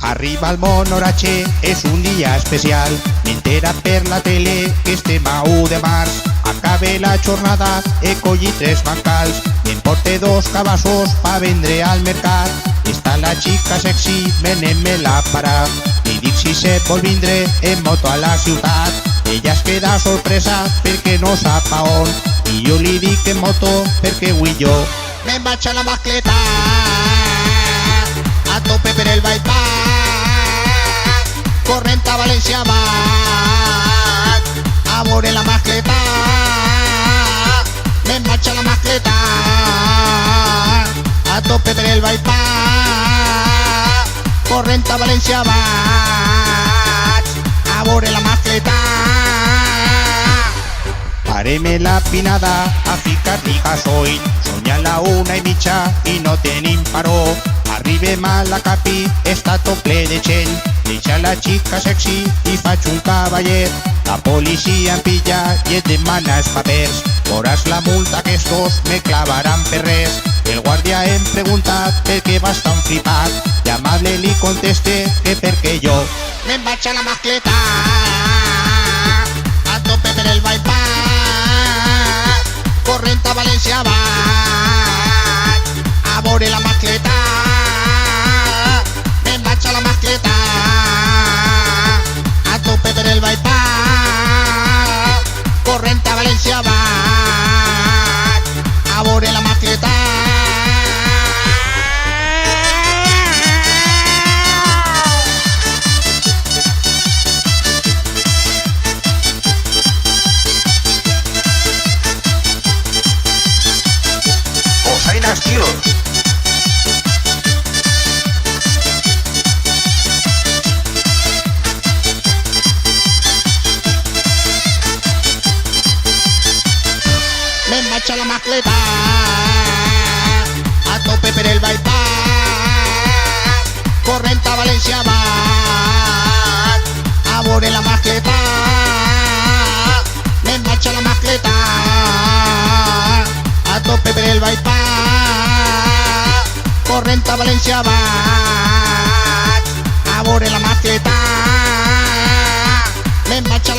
Arriba el Monorache, és un dia especial. M'entera per la tele que estem a 1 de març. Acabe la jornada, he collit 3 bancals i em porte 2 cabassos pa vendre al mercat. Està la xica sexy, venent-me la parar. Li dic si se vol vindre en moto a la ciutat. Ella es queda sorpresa perquè no sap a on. I jo li dic en moto perquè avui jo me'n vaig a la mascleta, a tope per el bypass, corrent a València baix, a veure la mascleta. Me'n vaig a la mascleta, a tope per el bypass, corrent a València baix, a veure la mascleta. Parem la pinada a ficar-li gasoil, són ja la 1:30 i no tenim paró. Arribem a la capi, està tot ple de gent, deixa la xica sexy i faig un cavallet. La policia em pilla i et demana els papers, veuràs la multa que estos me clavaran per res. El guàrdia em pregunta per què vas tan flipat i amable li conteste que perquè jo me'n vaig a la mascleta, a tope per el bypass, corrent a València baix, a veure la mascleta. Me'n vaig a la mascleta, a tope per el bypass, corrent a València baix, a veure la mascleta. Osaina Steel. Me'n vaig a la mascleta, a tope per el bypass, corrent a València baix, a veure la mascleta. Me'n vaig a la mascleta, a tope per el bypass, corrent a València baix, a veure la mascleta. Me'n vaig a